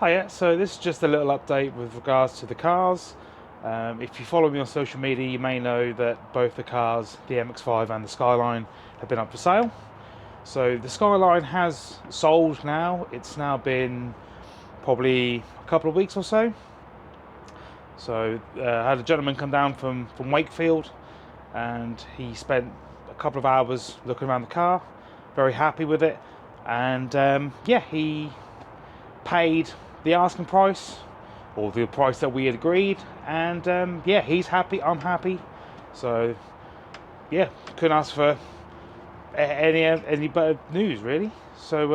Hiya, so this is just a little update with regards to the cars. If you follow me on social media, you may know that both the cars, the MX-5 and the Skyline, have been up for sale. So the Skyline has sold now. It's now been probably a couple of weeks or so. So I had a gentleman come down from Wakefield, and he spent a couple of hours looking around the car, very happy with it, and yeah, he paid the asking price, or the price that we had agreed, and yeah, he's happy, I'm happy. So yeah, couldn't ask for any better news, really. So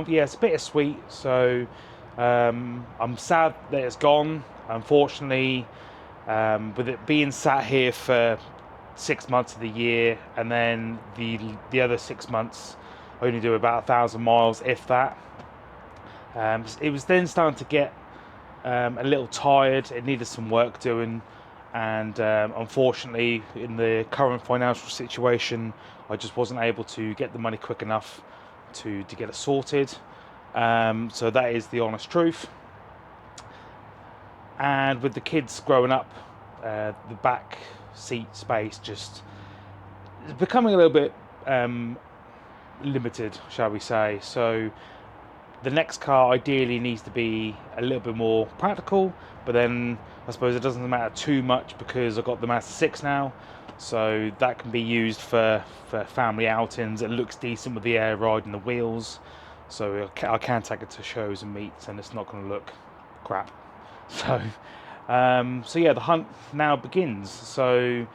yeah, it's a bittersweet. So I'm sad that it's gone, unfortunately. With it being sat here for 6 months of the year, and then the other 6 months only do about 1,000 miles, if that. It was then starting to get a little tired. It needed some work doing, and unfortunately, in the current financial situation, I just wasn't able to get the money quick enough to get it sorted. So that is the honest truth. And with the kids growing up, the back seat space just is becoming a little bit limited, shall we say. So the next car ideally needs to be a little bit more practical, but then I suppose it doesn't matter too much because I've got the Mazda 6 now, so that can be used for family outings. It looks decent with the air ride and the wheels, so I can take it to shows and meets and it's not going to look crap. So so yeah, the hunt now begins. So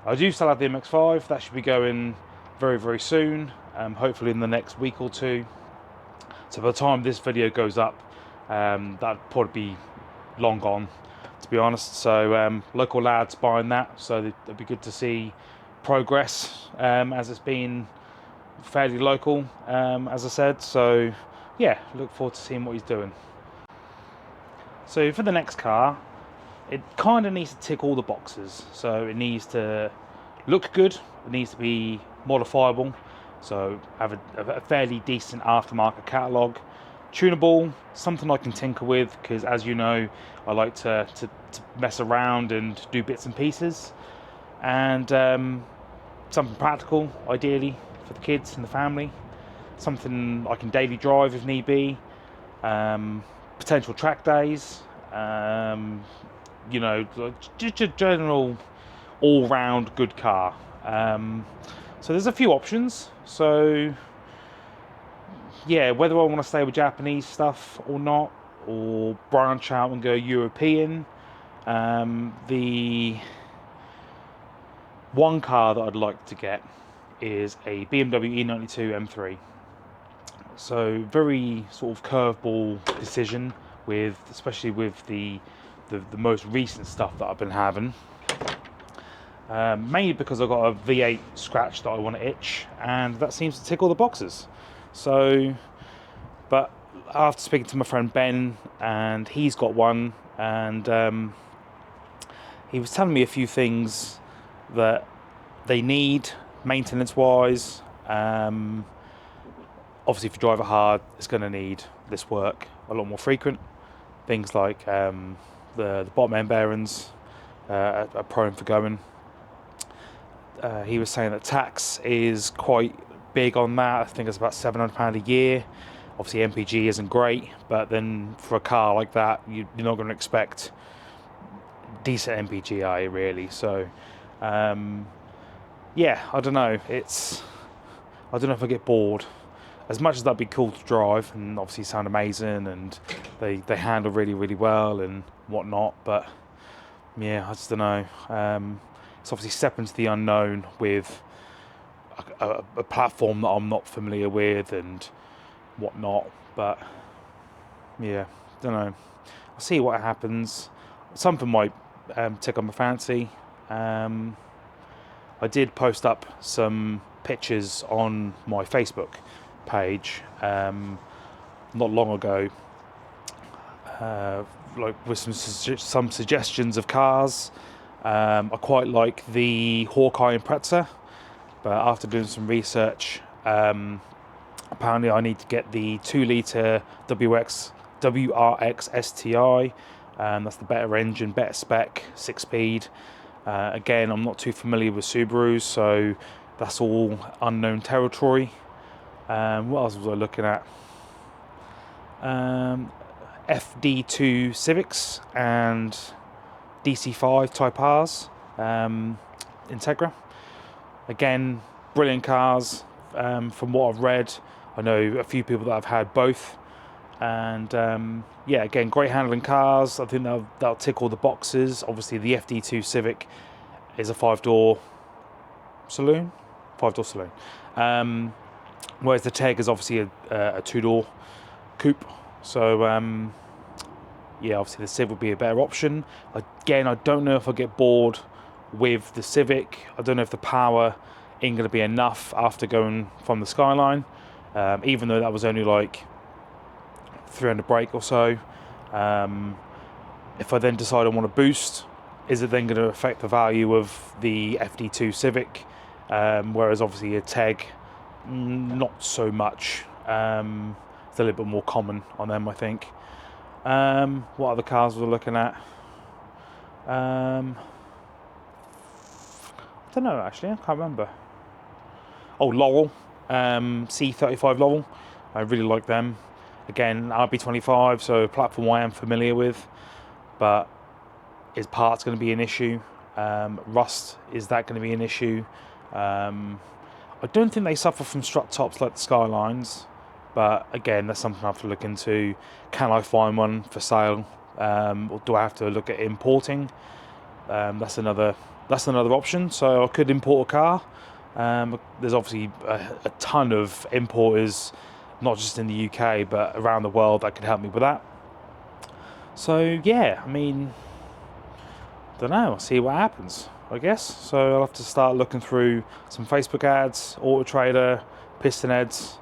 I do still have the MX-5. That should be going very, very soon, hopefully in the next week or two. So by the time this video goes up, that'd probably be long gone, to be honest. So local lads buying that, so it'd be good to see progress, as it's been fairly local, as I said. So yeah, look forward to seeing what he's doing. So for the next car, it kind of needs to tick all the boxes. So it needs to look good, it needs to be modifiable, so have a fairly decent aftermarket catalogue, tunable, something I can tinker with, because as you know, I like to mess around and do bits and pieces, and something practical, ideally for the kids and the family, something I can daily drive if need be, potential track days, you know, just a general all-round good car. So there's a few options. So yeah, whether I want to stay with Japanese stuff or not, or branch out and go European. The one car that I'd like to get is a BMW E92 M3. So very sort of curveball decision, especially with the most recent stuff that I've been having. Mainly because I've got a V8 scratch that I want to itch, and that seems to tick all the boxes. So, but after speaking to my friend Ben, and he's got one, and he was telling me a few things that they need maintenance wise. Obviously, if you drive it hard, it's going to need this work a lot more frequent. Things like the bottom end bearings are prone for going. He was saying that tax is quite big on that. I think it's about £700 a year. Obviously MPG isn't great, but then for a car like that, you're not going to expect decent MPG, are you, really? So yeah, I don't know. I don't know if I get bored. As much as that'd be cool to drive and obviously sound amazing, and they handle really, really well and whatnot, but yeah, I just don't know. It's obviously step into the unknown with a platform that I'm not familiar with and whatnot, but yeah, don't know. I'll see what happens. Something might tickle my fancy. I did post up some pictures on my Facebook page not long ago, like with some suggestions of cars. I quite like the Hawkeye Impreza, but after doing some research, Apparently I need to get the 2 litre WRX STI. That's the better engine, better spec, 6-speed. Again, I'm not too familiar with Subarus, so that's all unknown territory. What else was I looking at? FD2 Civics and DC5 Type R's, Integra. Again, brilliant cars. From what I've read, I know a few people that have had both, and yeah, again, great handling cars. I think they'll tick all the boxes. Obviously, the FD2 Civic is a 5-door saloon, whereas the Teg is obviously a 2-door coupe. So yeah, obviously the Civic would be a better option. Again, I don't know if I'll get bored with the Civic. I don't know if the power ain't going to be enough after going from the Skyline, even though that was only like 300 brake or so. If I then decide I want to boost, is it then going to affect the value of the FD2 Civic? Whereas obviously a Teg, not so much. It's a little bit more common on them, I think. What other cars we're looking at? I don't know, actually. I can't remember. Oh, Laurel, C35 Laurel. I really like them. Again, RB25, so a platform I am familiar with, but is parts going to be an issue? Rust, is that going to be an issue? I don't think they suffer from strut tops like the Skylines, but again, that's something I have to look into. Can I find one for sale, or do I have to look at importing? That's another option. So I could import a car. There's obviously a ton of importers, not just in the UK but around the world, that could help me with that. So yeah, I mean, don't know. I'll see what happens, I guess. So I'll have to start looking through some Facebook ads, Auto Trader, Piston Heads,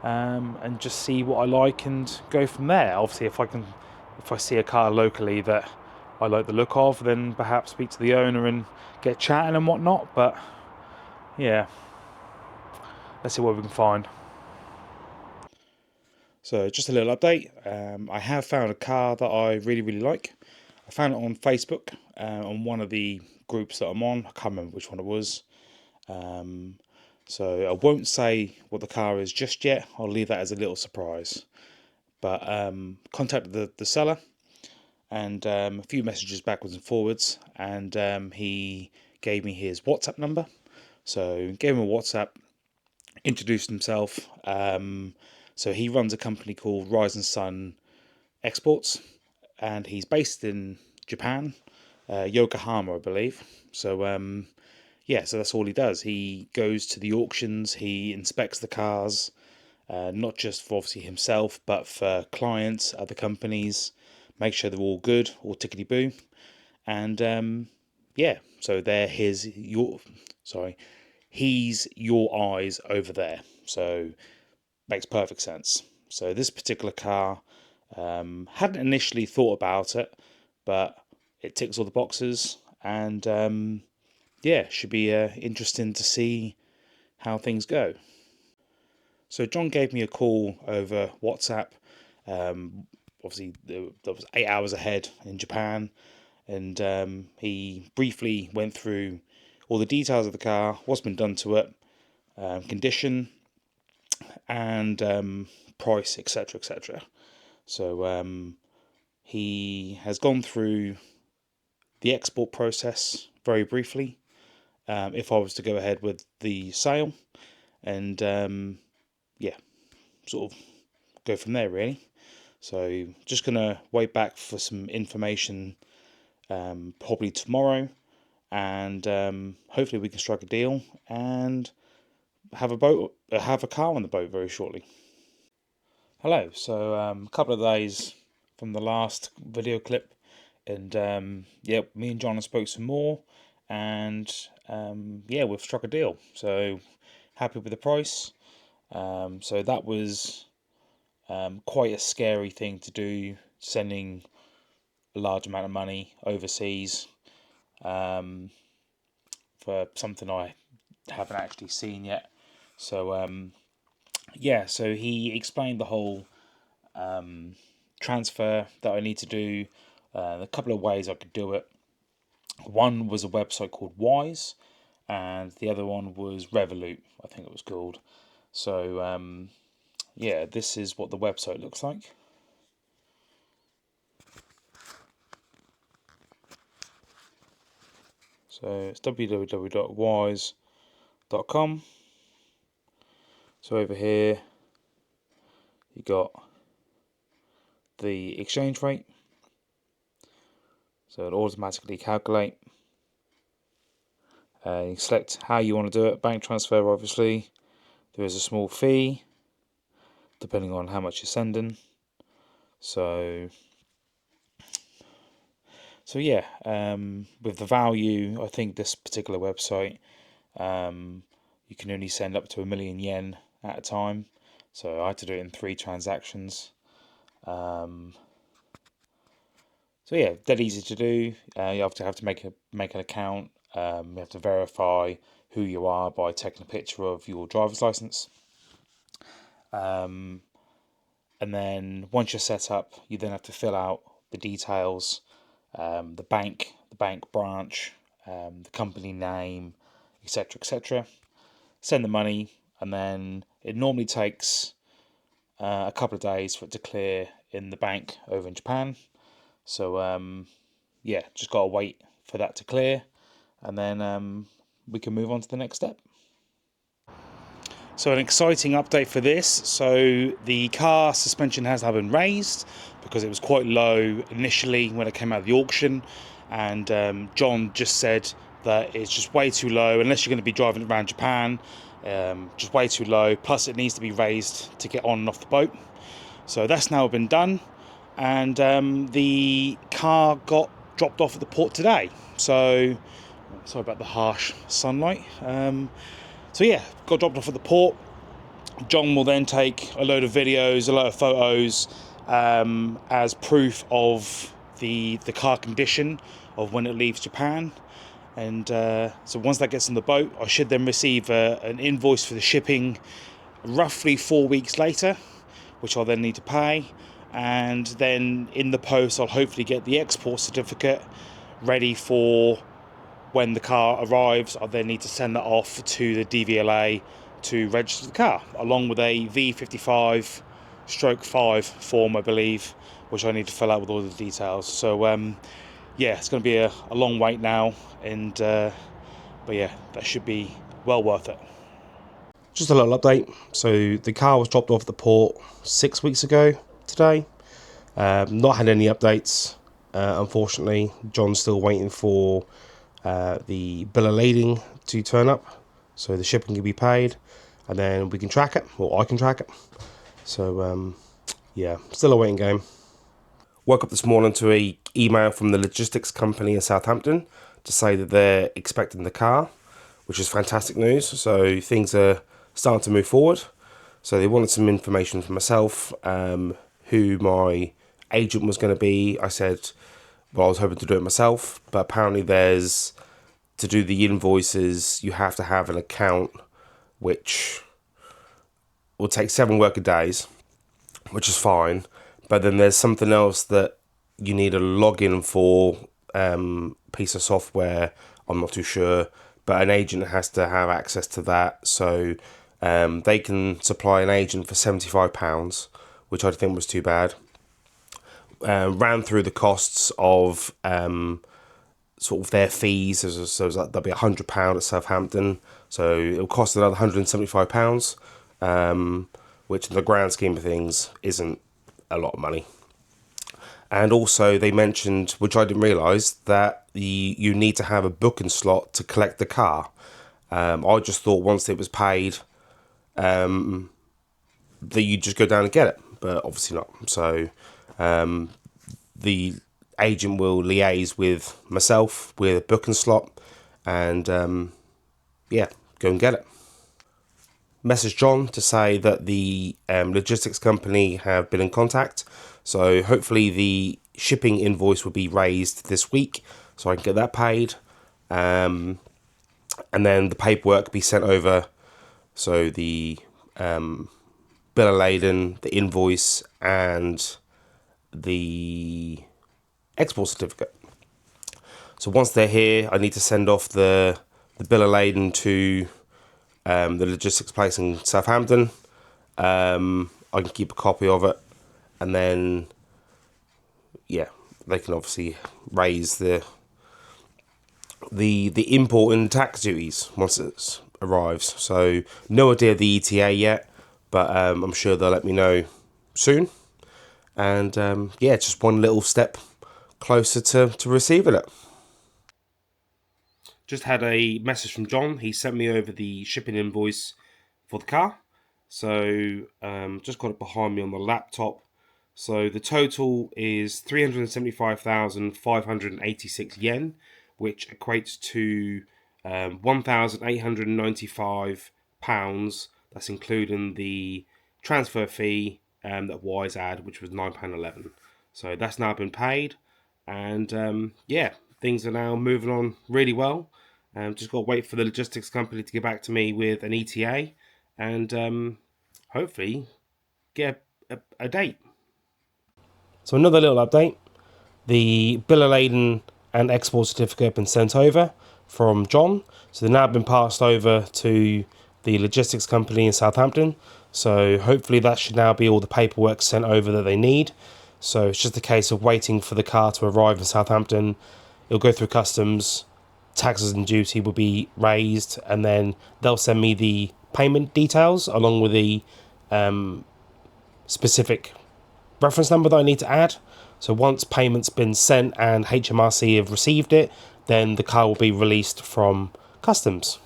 and just see what I like and go from there. Obviously, if I see a car locally that I like the look of, then perhaps speak to the owner and get chatting and whatnot. But yeah, let's see what we can find. So just a little update. I have found a car that I really like. I found it on Facebook, on one of the groups that I'm on. I can't remember which one it was. So I won't say what the car is just yet. I'll leave that as a little surprise. But contacted the seller, and a few messages backwards and forwards, and he gave me his WhatsApp number. So gave him a WhatsApp, introduced himself. So he runs a company called Rise and Sun Exports, and he's based in Japan, Yokohama, I believe. So yeah, so that's all he does. He goes to the auctions, he inspects the cars, not just for obviously himself, but for clients, other companies, make sure they're all good, all tickety-boo. And yeah, so he's your eyes over there. So makes perfect sense. So this particular car, hadn't initially thought about it, but it ticks all the boxes, and yeah, should be interesting to see how things go. So John gave me a call over WhatsApp. Obviously, that was 8 hours ahead in Japan, and he briefly went through all the details of the car, what's been done to it, condition, and price, etc., etc. So he has gone through the export process very briefly. If I was to go ahead with the sale, and yeah, sort of go from there really. So just gonna wait back for some information, probably tomorrow, and hopefully we can strike a deal and have a car on the boat very shortly. Hello. So a couple of days from the last video clip, and yeah, me and John have spoke some more, and yeah, we've struck a deal. So happy with the price. So that was quite a scary thing to do, sending a large amount of money overseas for something I haven't actually seen yet. So yeah, so he explained the whole transfer that I need to do, a couple of ways I could do it. One was a website called Wise, and the other one was Revolut, I think it was called. So yeah, this is what the website looks like. So it's www.wise.com. So over here you got the exchange rate. So it'll automatically calculate. You select how you want to do it. Bank transfer, obviously. There is a small fee, depending on how much you're sending. So yeah, with the value, I think this particular website, you can only send up to 1,000,000 yen at a time. So I had to do it in 3 transactions. So yeah, dead easy to do. You have to make an account. You have to verify who you are by taking a picture of your driver's license. And then once you're set up, you then have to fill out the details, the bank branch, the company name, etc., etc. Send the money, and then it normally takes a couple of days for it to clear in the bank over in Japan. So yeah, just gotta wait for that to clear, and then we can move on to the next step. So an exciting update for this. So the car suspension has now been raised because it was quite low initially when it came out of the auction, and John just said that it's just way too low unless you're going to be driving around Japan. Just way too low. Plus, it needs to be raised to get on and off the boat. So that's now been done, and the car got dropped off at the port today. So sorry about the harsh sunlight. So yeah, got dropped off at the port. John will then take a load of videos, a load of photos, as proof of the car condition of when it leaves Japan. And so once that gets on the boat, I should then receive an invoice for the shipping roughly 4 weeks later, which I'll then need to pay. And then in the post, I'll hopefully get the export certificate ready for when the car arrives. I then need to send that off to the DVLA to register the car, along with a V55/5 form, I believe, which I need to fill out with all the details. So yeah, it's going to be a long wait now, and but yeah, that should be well worth it. Just a little update. So the car was dropped off at the port 6 weeks ago today. Not had any updates, unfortunately. John's still waiting for the bill of lading to turn up, so the shipping can be paid, and then we can track it, or I can track it. So yeah, still a waiting game. Woke up this morning to a email from the logistics company in Southampton to say that they're expecting the car, which is fantastic news. So things are starting to move forward. So they wanted some information from myself, who my agent was going to be. I said, well, I was hoping to do it myself, but apparently to do the invoices, you have to have an account, which will take 7 working days, which is fine. But then there's something else that you need a login for, piece of software. I'm not too sure, but an agent has to have access to that. So they can supply an agent for £75, which I think was too bad. Ran through the costs of sort of their fees. So like, there'll be £100 at Southampton, so it'll cost another £175, which in the grand scheme of things isn't a lot of money. And also they mentioned, which I didn't realise, that you need to have a booking slot to collect the car. I just thought once it was paid, that you just go down and get it, but obviously not. So the agent will liaise with myself with a booking slot, and yeah, go and get it. Message John to say that the logistics company have been in contact, so hopefully the shipping invoice will be raised this week, so I can get that paid, and then the paperwork be sent over, so the bill of lading, the invoice, and the export certificate. So once they're here, I need to send off the bill of lading to the logistics place in Southampton. I can keep a copy of it, and then yeah, they can obviously raise the import and tax duties once it arrives. So no idea of the ETA yet, but I'm sure they'll let me know soon. And yeah, just one little step closer to receiving it. Just had a message from John. He sent me over the shipping invoice for the car. So just got it behind me on the laptop. So the total is 375,586 yen, which equates to £1,895. That's including the transfer fee that Wise had, which was £9.11. So that's now been paid, and yeah, things are now moving on really well. Just got to wait for the logistics company to get back to me with an ETA, and hopefully get a date. So another little update. The bill of lading and export certificate have been sent over from John. So they've now been passed over to the logistics company in Southampton. So hopefully that should now be all the paperwork sent over that they need. So it's just a case of waiting for the car to arrive in Southampton. It'll go through customs, taxes and duty will be raised, and then they'll send me the payment details along with the specific reference number that I need to add. So once payment's been sent and HMRC have received it, then the car will be released from customs.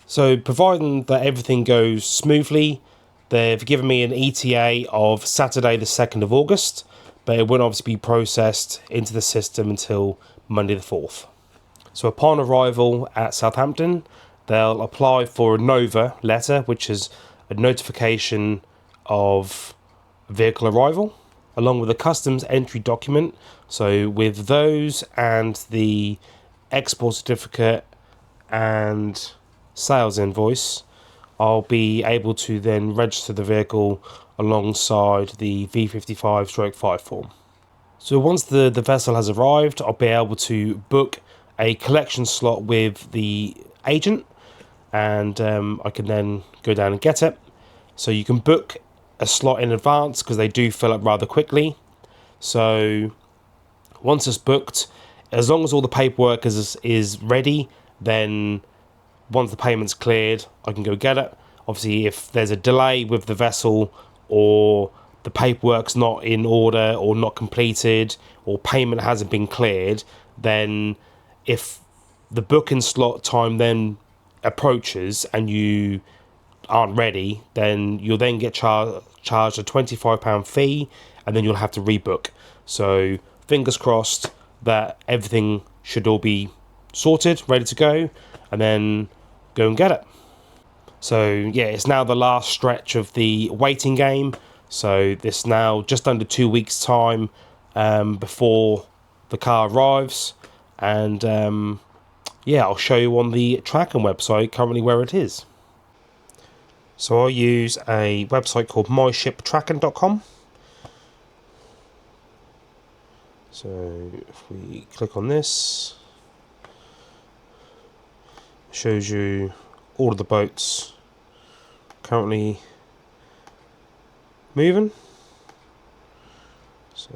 So providing that everything goes smoothly, they've given me an ETA of Saturday the 2nd of August, but it won't obviously be processed into the system until Monday the 4th. So upon arrival at Southampton, they'll apply for a NOVA letter, which is a notification of vehicle arrival, along with a customs entry document. So with those and the export certificate and sales invoice, I'll be able to then register the vehicle alongside the V55/5 form. So once the vessel has arrived, I'll be able to book a collection slot with the agent, and I can then go down and get it. So you can book a slot in advance because they do fill up rather quickly. So once it's booked, as long as all the paperwork is ready, then once the payment's cleared, I can go get it. Obviously, if there's a delay with the vessel, or the paperwork's not in order or not completed, or payment hasn't been cleared, then if the booking slot time then approaches and you aren't ready, then you'll then get charged a £25 fee, and then you'll have to rebook. So fingers crossed that everything should all be sorted, ready to go, and then go and get it. So yeah, it's now the last stretch of the waiting game. So this now just under 2 weeks time before the car arrives, and yeah, I'll show you on the tracking website currently where it is. So I'll use a website called myshiptracking.com. So if we click on this, it shows you all of the boats currently moving. So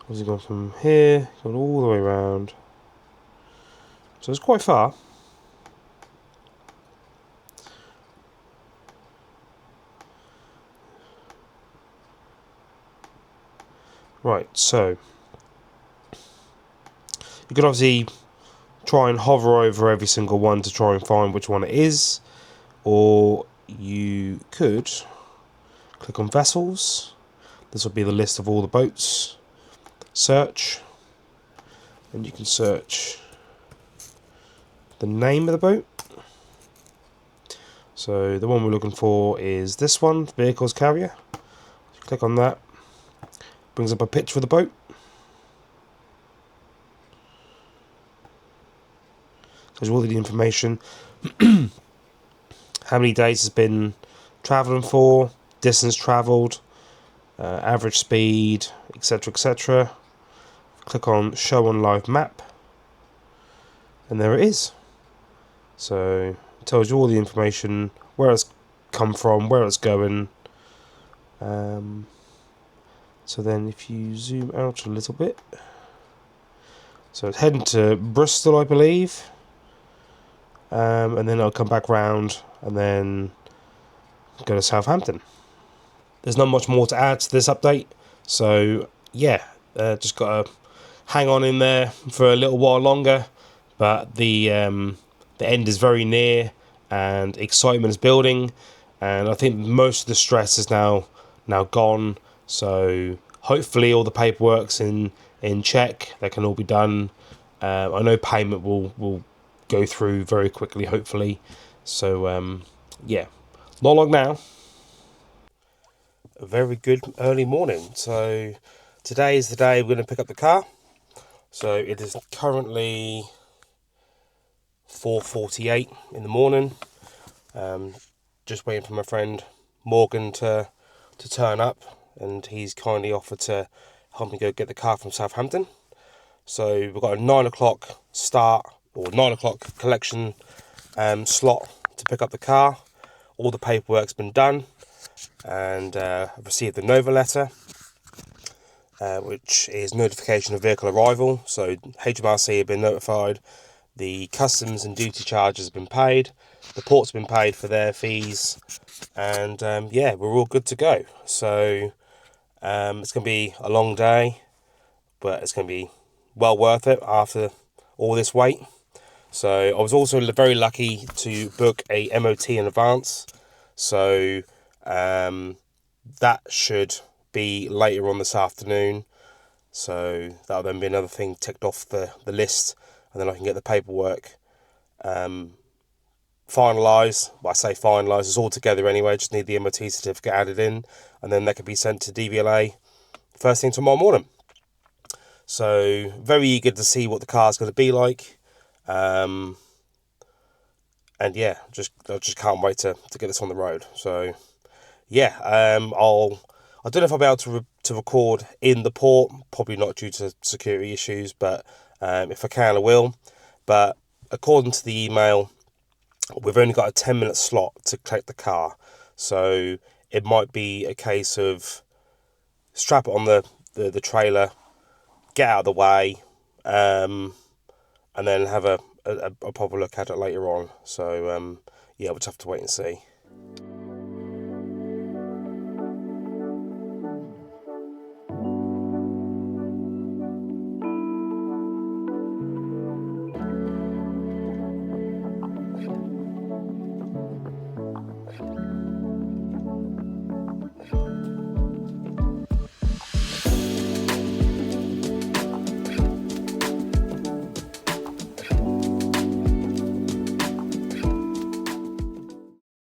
obviously gone from here, gone all the way around. So it's quite far. Right, so you can obviously try and hover over every single one to try and find which one it is, or you could click on vessels. This will be the list of all the boats. Search, and you can search the name of the boat. So the one we're looking for is this one, vehicles carrier. Click on that. Brings up a picture of the boat. There's all the information. how many days it's been travelling for, distance travelled, average speed, etc, etc. Click on show on live map, and there it is. So it tells you all the information, where it's come from, where it's going. So then if you zoom out a little bit, so it's heading to Bristol, I believe, and then I'll come back round and then go to Southampton. There's not much more to add to this update, so yeah, just gotta hang on in there for a little while longer, but the end is very near and excitement is building, and I think most of the stress is now gone. So hopefully all the paperwork's in check. That can all be done. I know payment will go through very quickly, hopefully. So yeah, not long now. A very good early morning. So today is the day we're going to pick up the car. So it is currently 4:48 in the morning. Just waiting for my friend Morgan to turn up, and he's kindly offered to help me go get the car from Southampton. So we've got a 9 o'clock start, or 9 o'clock collection slot to pick up the car. All the paperwork's been done, and I've received the Nova letter, which is notification of vehicle arrival. So HMRC have been notified, the customs and duty charges have been paid, the port's been paid for their fees, and yeah, we're all good to go. So it's going to be a long day, but it's going to be well worth it after all this wait. So I was also very lucky to book a MOT in advance, so that should be later on this afternoon. So that'll then be another thing ticked off the list, and then I can get the paperwork finalised. Well, I say finalised, it's all together anyway, just need the MOT certificate added in, and then that can be sent to DVLA first thing tomorrow morning. So very eager to see what the car's going to be like. And yeah, I just can't wait to get this on the road. So yeah, I don't know if I'll be able to record in the port, probably not due to security issues, but if I can, I will. But according to the email, we've only got a 10-minute slot to collect the car, so it might be a case of strap it on the trailer, get out of the way, and then have a proper look at it later on. So yeah, we'll just have to wait and see.